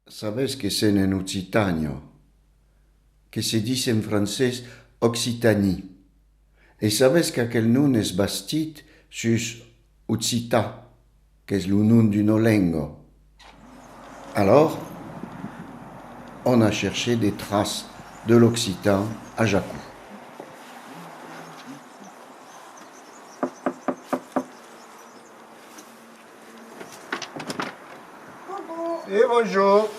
Sabes que c'est en Occitanio, que se dice en francés Occitanie. Et sabes qu'aquel nom es bastit sus Occita, que es le nom d'une lengo. Alors, on a cherché des traces de l'occitan à Jacou. Et bonjour.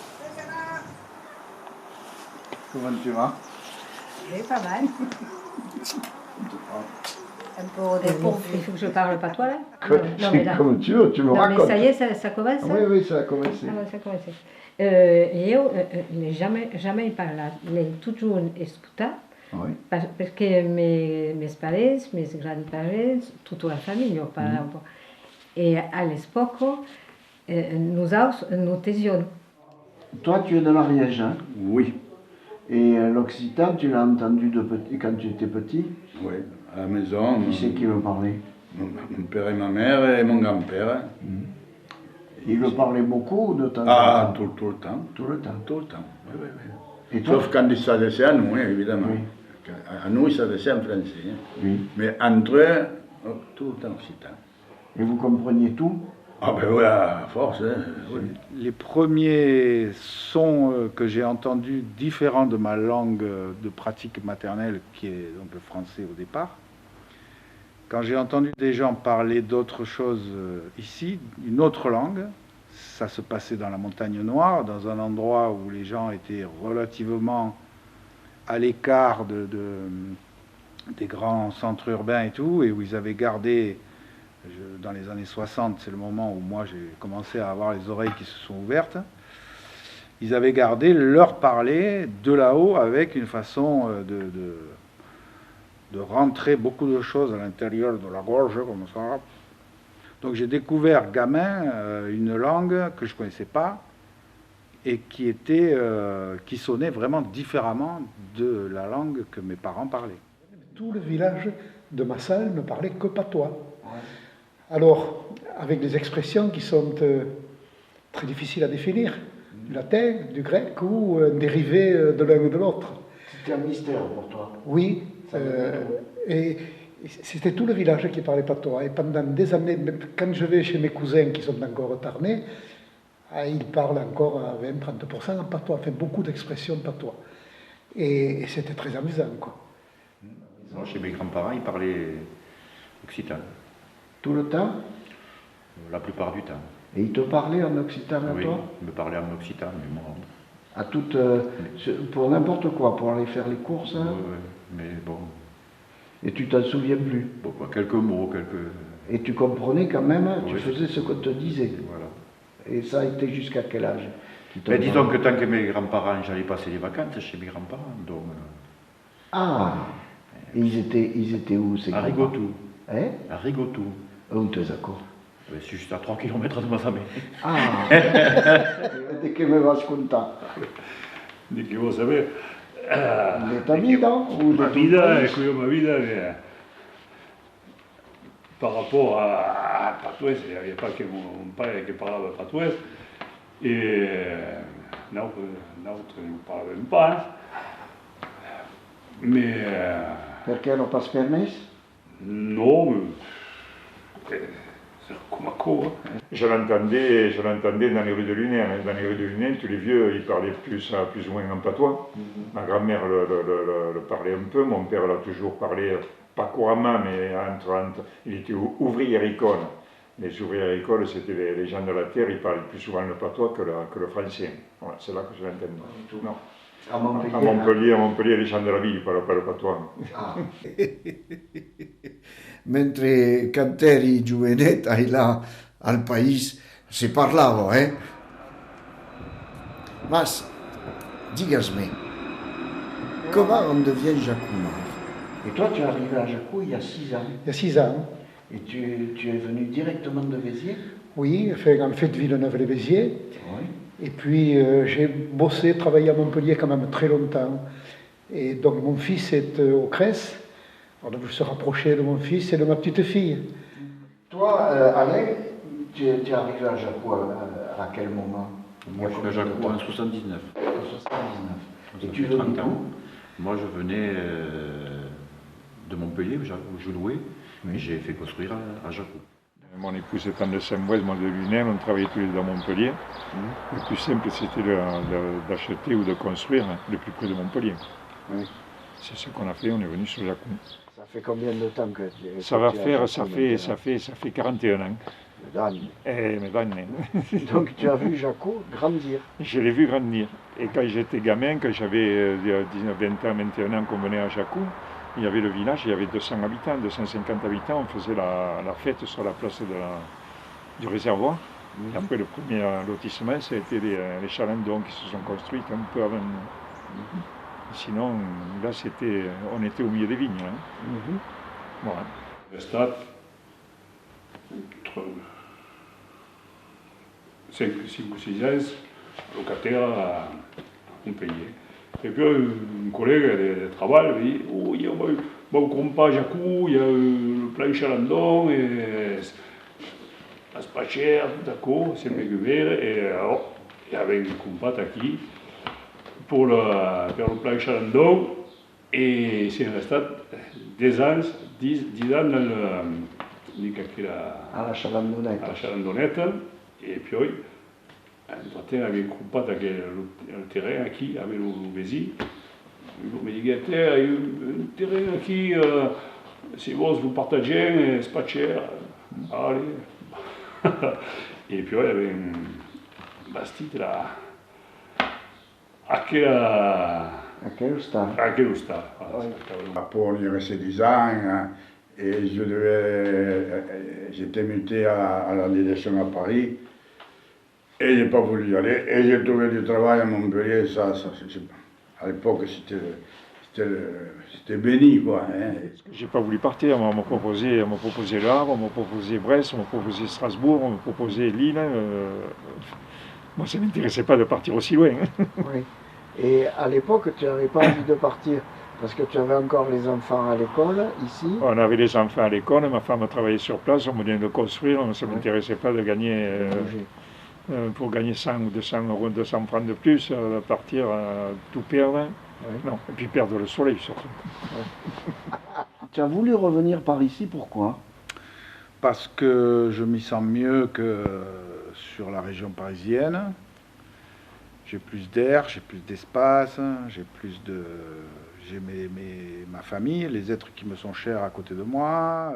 Comment tu vas? C'est pas mal. Un peu au dépourvu. Il faut que je parle patois là? Non, mais là. Comme tu veux, tu me Non, racontes. mais ça y est, ça commence? Oui, oui, ça a commencé. Ah, ça a commencé. Io jamais parlé toujours escutat, Oui. parce que mes pares, mes grands-parents, toute la famille ho parlato un po'. Et à l'époque, nous étions. Toi, tu es de l'Ariège, hein? Oui, Et l'occitan, tu l'as entendu de petit, quand tu étais petit? oui. À la maison, Qui c'est qui le parlait? mon père et ma mère et mon grand-père. Il le parlait beaucoup de temps en Ah, temps? tout le temps. Tout le temps. Tout le temps, oui, oui, oui. Et toi? Sauf quand il s'adressait à nous, hein, évidemment. Oui. À nous, il s'adressait en français. Hein. Oui. Mais entre eux, oh, tout le temps occitan. Et vous compreniez tout? Ah ben oui, à force, hein, oui. Les premiers sons que j'ai entendus différents de ma langue de pratique maternelle, qui est donc le français au départ, quand j'ai entendu des gens parler d'autre chose ici, une autre langue, ça se passait dans la Montagne Noire, dans un endroit où les gens étaient relativement à l'écart des grands centres urbains et tout, et où ils avaient gardé, dans les années 60, c'est le moment où moi j'ai commencé à avoir les oreilles qui se sont ouvertes, ils avaient gardé leur parler de là-haut avec une façon de rentrer beaucoup de choses à l'intérieur de la gorge, comme ça. Donc j'ai découvert, gamin, une langue que je ne connaissais pas et qui sonnait vraiment différemment de la langue que mes parents parlaient. Tout le village de Massal ne parlait que patois. Alors, avec des expressions qui sont très difficiles à définir, du latin, du grec ou un dérivé de l'un ou de l'autre. C'était un mystère pour toi. Oui, et c'était tout le village qui parlait patois. Et pendant des années, même quand je vais chez mes cousins qui sont encore tarnais, ils parlent encore à 20-30% en patois, enfin beaucoup d'expressions patois. Et c'était très amusant, quoi. Non, chez mes grands-parents, ils parlaient occitan, Tout le temps? la plupart du temps. Et ils te parlaient en occitan à Oui, toi? ils me parlaient en occitan, mais moi. À toute, pour n'importe quoi, pour aller faire les courses, hein? Mais bon, Et tu t'en souviens plus. bon quoi, quelques mots, quelques. Et tu comprenais quand même, tu Oui. faisais ce qu'on te disait. Voilà. Et ça a été jusqu'à quel âge? Mais disons que tant que mes grands-parents, j'allais passer les vacances chez mes grands-parents, donc. Ah! Et ils étaient où ces À grands-parents? Rigotou. Hein? À Rigotou. Où t'es d'accord? C'est juste à 3 km de Mazamet. Ah! De che me vas contar? Di che vuoi sapere? De ta vida ou de Ma ton vida, pays? ecco io ma vida par rapport à patois, il n'y avait pas que mon père qui parlait patois, et l'autre ne parlait même pas. Hein. Mais Perché non pas permis? non, mais c'est comme à quoi. Hein. Je l'entendais dans les rues de Lunet. Dans les rues de Lunet, tous les vieux, ils parlaient plus ou moins en patois. Ma grand-mère le parlait un peu, mon père l'a toujours parlé, pas couramment, mais il était ouvrier agricole. Les ouvriers agricoles, c'était les gens de la terre, ils parlaient plus souvent le patois que le français. Voilà, c'est là que je l'entendais. Non. À Montpellier. À Montpellier, les gens de la ville, ils ne parlent pas le patois. Ah. Mentre canteri giovenet ai là al país se parlavo, eh? Mas, digas-me, comment on devient jacouman? Et toi, tu es arrivé à Jacou il y a 6 ans. Il y a 6 ans. Et tu es venu directement de Véziers? Oui, en fait Villeneuve-les-Béziers. Oui. Et puis j'ai bossé, travaillé à Montpellier quand même très longtemps. Et donc mon fils est au CRES. On a voulu se rapprocher de mon fils et de ma petite fille. Toi, Alain, tu es arrivé à Jacou à quel moment? Moi, je suis à Jacou en 79. En 79. Et tu veux 30 venais ans. Moi, je venais de Montpellier, où je louais, mais j'ai fait construire à Jacou. Mon épouse étant de Saint-Bouez, moi de Lunel, on travaillait tous les deux à Montpellier. Le plus simple, c'était d'acheter ou de construire le plus près de Montpellier. Oui. C'est ce qu'on a fait, on est venu sur Jacou. Ça fait combien de temps que Ça fait 41 ans. Donc tu as vu Jacou grandir. Je l'ai vu grandir. Et quand j'étais gamin, quand j'avais 19, 20 ans, 21 ans qu'on venait à Jacou, il y avait le village, il y avait 200 habitants, 250 habitants, on faisait la fête sur la place du réservoir. Et après le premier lotissement, ça a été les chalandons qui se sont construits un peu avant. Sinon, là, on était au milieu des vignes. Hein. Voilà. Le stade, 5 ou 6 ans, locataire à Montpellier. Et puis un collègue de travail me dit « Oh, il y a un compas à Jacou, il y a le plan Chalandon, et c'est pas cher, d'accord, c'est Péguevert. » Et alors, il y avait un compas aquí pour faire le plan Chalandon, et c'est resté 10 ans dans à la Chalandonnette, et puis il y avait un compas avec le terrain aquí, avec le Bézi. Il me dit, il y a un terrain aquí, si vous partagez, c'est pas cher. Allez. Et puis il y avait une bastide là. À quel stade? Après, on y restait 10 ans hein, et j'étais muté à la direction à Paris et je n'ai pas voulu y aller. Et j'ai trouvé du travail à Montpellier, à l'époque c'était béni quoi. Hein. J'ai pas voulu partir, on m'a proposé Le Havre, on m'a proposé Brest, on m'a proposé Strasbourg, on m'a proposé Lille. Moi, ça ne m'intéressait pas de partir aussi loin. Oui. Et à l'époque, tu n'avais pas envie de partir parce que tu avais encore les enfants à l'école ici. On avait les enfants à l'école, ma femme travaillait sur place, on venait de construire, ça ne m'intéressait pas de gagner, pour gagner 100 ou 200 euros, 200 francs de plus, de partir tout perdre. Oui. Non, et puis perdre le soleil surtout. Oui. Tu as voulu revenir par ici, pourquoi? Parce que je m'y sens mieux que sur la région parisienne. J'ai plus d'air, j'ai plus d'espace, j'ai ma famille, les êtres qui me sont chers à côté de moi.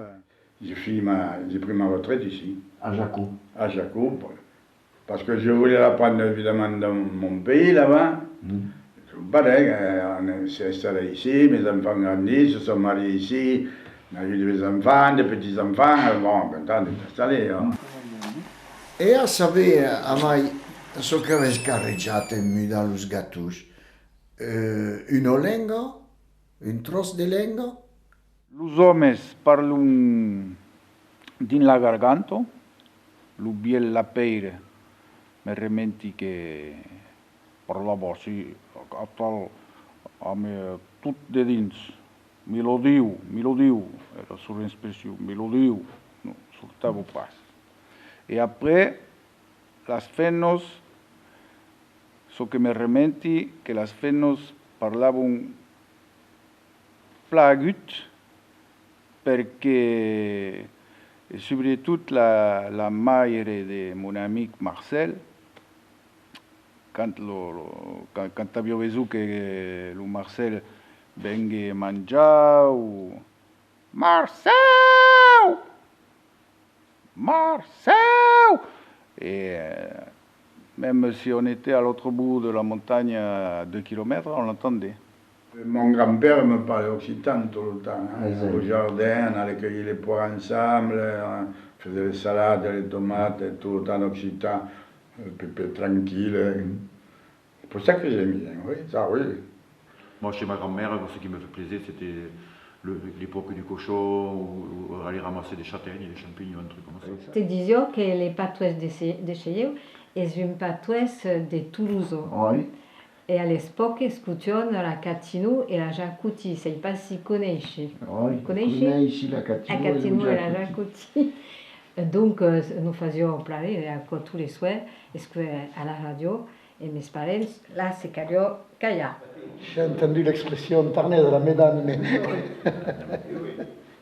J'ai pris ma retraite ici. À Jacou. À Jacou, parce que je voulais la prendre évidemment dans mon pays là-bas. Pareil, on s'est installé ici, mes enfants grandissent, se sont mariés ici, on a eu des enfants, des petits-enfants, bon, content d'être installé. Hein. E a saber, amai, so che aveți carreggiate mi dallo sgattuș, una lingua, un tros de lingua? Los homens parlano din la garganta, lo biel la peire, mi rementi che parlava sì, tot de dins, mi lo diu, era sur l'expression, mi lo diu, no, surtava pas. E après, las fenos, so che mi rementi che las fenos parlavano flagut, perché soprattutto la madre di mon amico Marcel, quand abbiamo visto che lo Marcel venga mangiato, Marcel! Et même si on était à l'autre bout de la montagne à 2 km, on l'entendait. Mon grand-père me parlait occitan tout le temps. Hein. Au jardin, on allait cueillir les poires ensemble, on faisait les salades, les tomates, tout le temps occitan, pépé tranquille. C'est pour ça que j'aime bien, oui, ça oui. Moi, chez ma grand-mère, ce qui me fait plaisir, c'était l'époque du cochon, ou aller ramasser des châtaignes, des champignons, un truc comme ça. Te disais que les patuès de Cheyeu est une patuès de Toulouse. Oui. E all'epoca scucciano la Catino e la Jacouti, sei pas si conosci. Oui, conosci la Catino e la Jacouti. Donc, nous faisions parler encore tous les soirs, est-ce qu'à la radio, et mes parents, là, c'est Kaya. J'ai entendu l'expression tarnée de la médane, mais...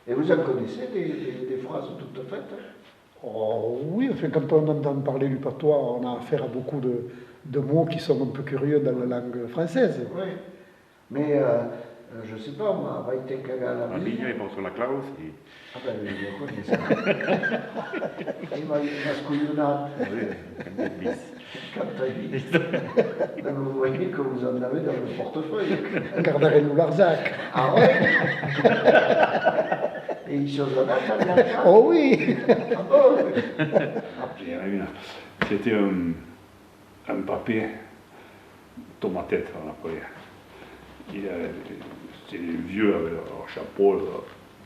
Et vous en connaissez des phrases toutes faites? Oh, oui, enfin, quand on entend parler du patois, on a affaire à beaucoup de mots qui sont un peu curieux dans la langue française. Oui, mais je ne sais pas, moi, Vaite Kagala. La ligne est sur la clause. Ah ben, je connais ça. Il m'a scouillonnat. Donc vous voyez que vous en avez dans le portefeuille. Gardarez-nous Larzac. Ah ouais. Et ils sont là, Oh oui. C'était un papier tomatette, on appelait. C'était les vieux avec leur chapeau,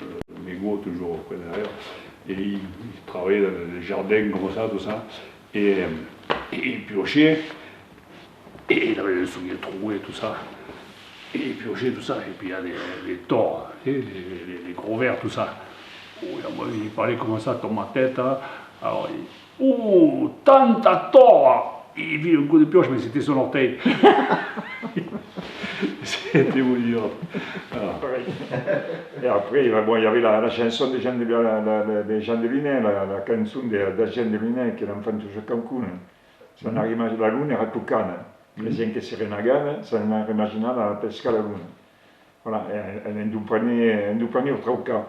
le mégot toujours au coin derrière. Et ils travaillaient dans les jardins comme ça, tout ça. Et ils piochaient. Et il avait le soulier troué, tout ça. Et ils piochaient tout ça. Et puis il y a les tors, les gros vers, tout ça. Oh, il parlait comme ça, tomatette. Hein. Alors, tant à tort! Il vit un coup de pioche, mais c'était son orteil. C'était mon Dieu. Et après, bon, il y avait la chanson des gens de Lunin, la canzone des gens de Lunin, che l'hanno fatto a Cancun. Se non arriva la luna era tucana. Presente che si renagava, se non immaginava la pesca la luna. Voilà, elle a un panier trauca.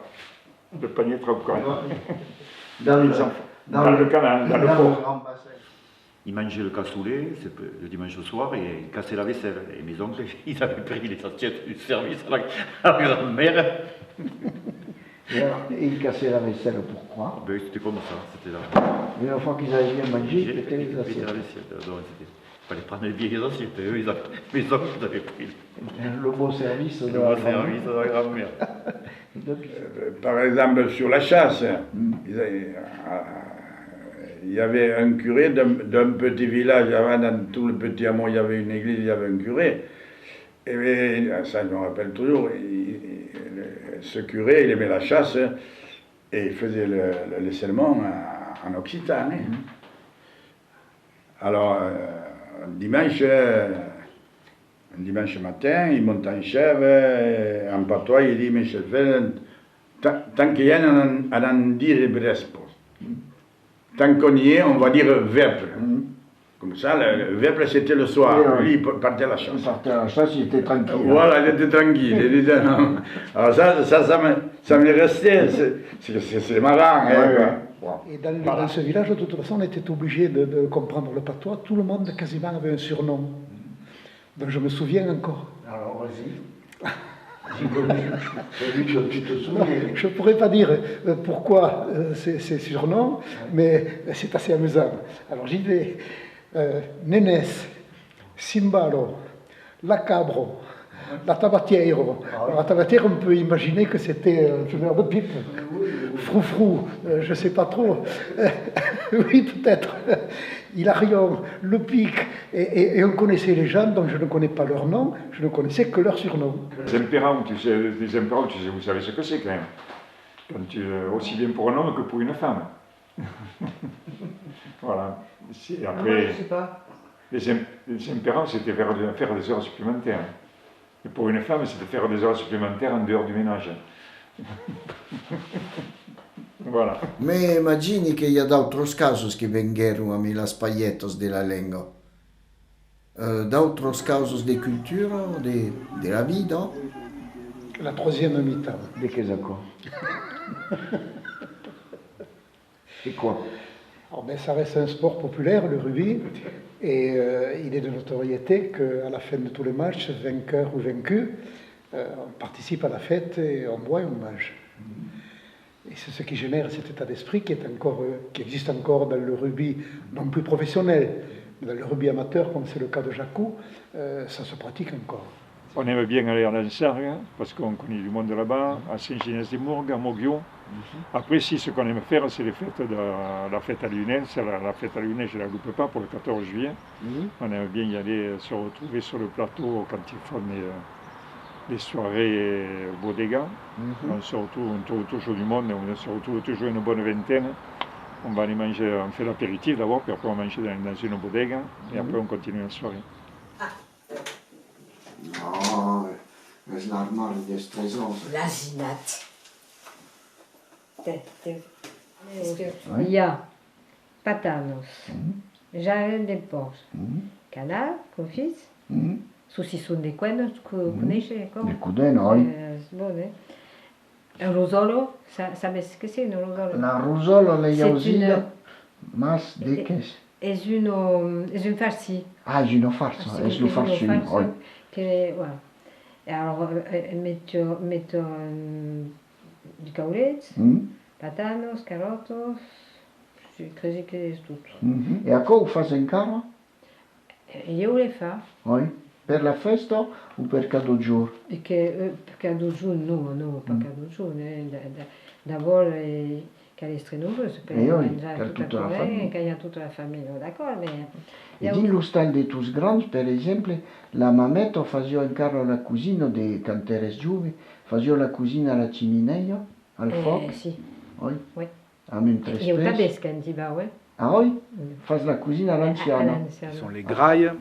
Le panier trauca. Dans le canal, dans le port. Ils mangeaient le cassoulet le dimanche soir et ils cassaient la vaisselle. Et mes oncles, ils avaient pris les assiettes du service à la grand-mère. Et ils cassaient la vaisselle, pourquoi? Ben, c'était comme ça, c'était là. Mais une fois qu'ils avaient bien mangé, c'était les assiettes. Il fallait prendre les vieilles assiettes. Eux, mes oncles, ils avaient pris le beau service de la grand-mère. Par exemple, sur la chasse, il y avait un curé d'un petit village, avant dans tout le petit hameau, il y avait une église, il y avait un curé. Et ça, je me rappelle toujours, ce curé, il aimait la chasse et il faisait le sermon en occitan. Alors, un dimanche matin, il monte en chèvre, en patois, il dit, mes chefs, tant qu'il y a à en dire Brespo. Tant qu'on y est, on va dire Vepre. Comme ça, le Vepre, c'était le soir. Lui, il partait à la chasse. Il partait à la chasse, il était tranquille. Voilà, il était tranquille. Il disait, non. Alors ça m'est resté. C'est marrant. Et dans ce village, de toute façon, on était obligé de comprendre le patois. Tout le monde, quasiment, avait un surnom. Donc je me souviens encore. Alors, vas-y. Je ne pourrais pas dire pourquoi ces surnoms, mais c'est assez amusant. Alors j'y vais. Nénès, Simbalo, La Cabro, La Tabatiero. Alors, la Tabatiero, on peut imaginer que c'était un fumeur de pipe. Froufrou, je ne sais pas trop. Oui, peut-être. Hilarion, Le Pic, et on connaissait les gens dont je ne connais pas leur nom, je ne connaissais que leur surnom. Les impérants, vous savez ce que c'est quand même. Aussi bien pour un homme que pour une femme. Voilà. Après, je sais pas. Les impérants, c'était faire des heures supplémentaires. Et pour une femme, c'était faire des heures supplémentaires en dehors du ménage. Voilà. Me immagini che hi ha d'autres casos che vengueron a mi las pailletos de la lengua. D'autres casos de culture, de la vie, non? La troisième mi-temps. De quels accords? Et quoi? Alors, ben, ça reste un sport populaire, le rugby, et il est de notoriété qu'à la fin de tous les matchs, vainqueur ou vaincu, on participe à la fête et on boit et on mange. Et c'est ce qui génère cet état d'esprit qui existe encore dans le rugby non plus professionnel, mais dans le rugby amateur, comme c'est le cas de Jacou, ça se pratique encore. On aime bien aller à l'Ansargue, parce qu'on connaît du monde là-bas, à Saint-Genès-des-Mourgues, à Moguion. Après, si ce qu'on aime faire, c'est la fête à Lunin. La fête à Lunin, je ne la loupe pas pour le 14 juillet. On aime bien y aller, se retrouver sur le plateau quand ils font les soirées bodega. On se retrouve toujours du monde, on se retrouve toujours une bonne vingtaine. on va aller manger, on fait l'apéritif d'abord, puis après on va manger dans une bodega, et après on continue la soirée. No, es normal, es très once. La zinate. Il y a patanos, jarret de porc, canard, confit, saucisson de cuernos, conosce com? De cudè, noi. Buone. Un rosolo, sabes ce que c'est un rosolo? La rusolo, le C'est jausilla, mas de qu'est-ce? És une farci. Ah, je ne farce, es lo farci, oui. Voilà. Et alors, metto du caulet, patanos, carotos, crezi que és tot. E a co fas encara? Io le fa, Oui. Per la festa o per cada giorno? perché cada giorno, no, pas cada giorno. D'abord, che è strenoso, per mangiare tutta la famiglia. Che ha tutta la famiglia, d'accordo? E din lo stal de tus grands, per esempio, la mametto faceva encara la cucina de canteres giuvi, faceva la cucina alla cimineia, al foc. Sì. Oui. Oui. A mentre Io tedesca, in Tiba, ouais. Ah oui? Fas la cucina all'anciana. Ce sont les grailles.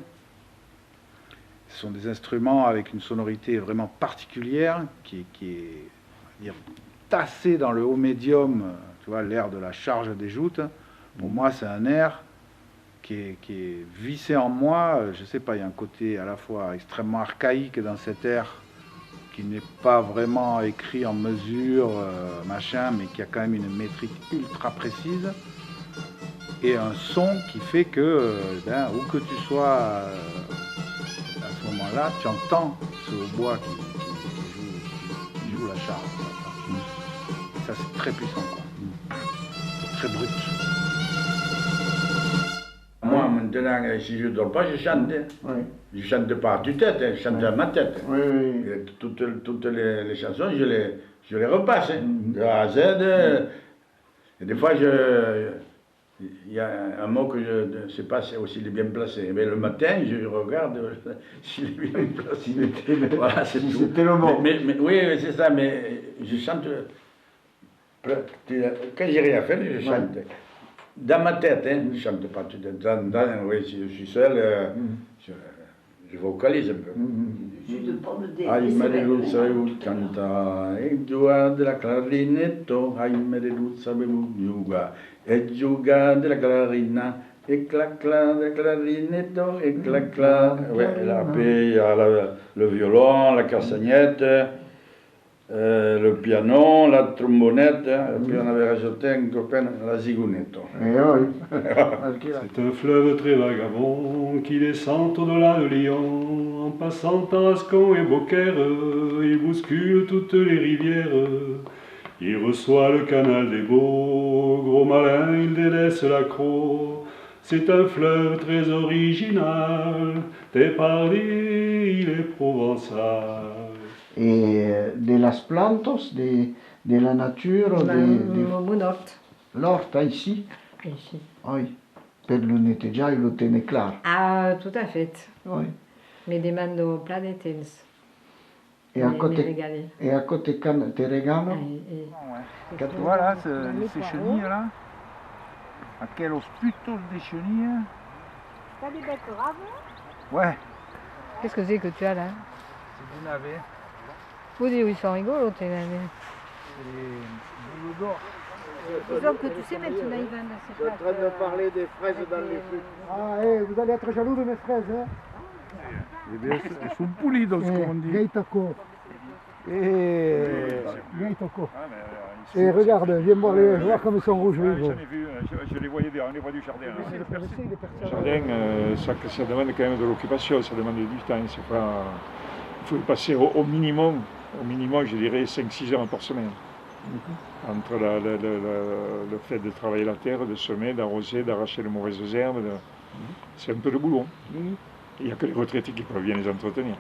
Ce sont des instruments avec une sonorité vraiment particulière qui est on va dire, tassée dans le haut médium, tu vois, l'air de la charge des joutes. Pour moi, c'est un air qui est vissé en moi. Je sais pas, il y a un côté à la fois extrêmement archaïque dans cet air qui n'est pas vraiment écrit en mesure, machin, mais qui a quand même une métrique ultra précise. Et un son qui fait que, où que tu sois à ce moment-là, tu entends ce hautbois qui joue la charge. Et ça, c'est très puissant, quoi. C'est très brut. Moi, maintenant, si je ne dors pas, je chante. Oui. Je ne chante pas à tue-tête, je chante à ma tête. Oui, oui. Et toutes les chansons, je les repasse, de A à Z. Et des fois, il y a un mot que je ne sais pas s'il est bien placé. Mais le matin, je regarde s'il est bien placé. Voilà, c'est tout. C'était le mot. Mais, oui, c'est ça, mais je chante. Quand j'ai rien à faire, je chante. Dans ma tête, hein, je ne chante pas. Oui, si je suis seul, je vocalise un peu. Ay, Marilu sabe canta, e giuga della clarinetto, ay, Marilu sabe giuga, e giuga della clarina, et clac-clac della clarinetto, et clac-clac. Ouais, là, après, il y a le violon, la castagnette, le piano, la trombonnette, et puis on avait rajouté un copain, la zigounetto. C'est un fleuve très vagabond qui descend au-delà de Lyon, en passant Tarascon et Beaucaire, il bouscule toutes les rivières. Il reçoit le canal des Beaux, gros malin, il délaisse l'accro. C'est un fleuve très original, t'es parlé, il est provençal. Et de las plantas, de la nature, l'horta ici. Ici. Oui. Per lo netteggiare lo tiene claro. Ah, tout à fait. Oui. Mi demando plein de things. Et à côté te regalo. Tu vois là, ces chenilles là, à quel putos de chenilles. T'as des betteraves? Ouais. Qu'est-ce que c'est que tu as là? C'est du navet. Vous dites, ils sont rigolos, tes navets. C'est des bouleaux d'or. Disons que tu sais mettre une Ivan dans ces Je suis en train de parler des fraises dans les fruits. Ah, vous allez être jaloux de mes fraises, hein? Elles sont pulidos, comme on dit. Gaitako. Gaitako. Et regarde, viens voir comme ils sont rouges. Je les voyais on les voit du jardin. Le jardin, ça demande quand même de l'occupation, ça demande du temps. Il faut y passer au minimum, je dirais 5-6 heures par semaine. Entre le fait de travailler la terre, de semer, d'arroser, d'arracher les mauvaises herbes, c'est un peu de boulot. Il n'y a que les retraités qui peuvent bien les entretenir.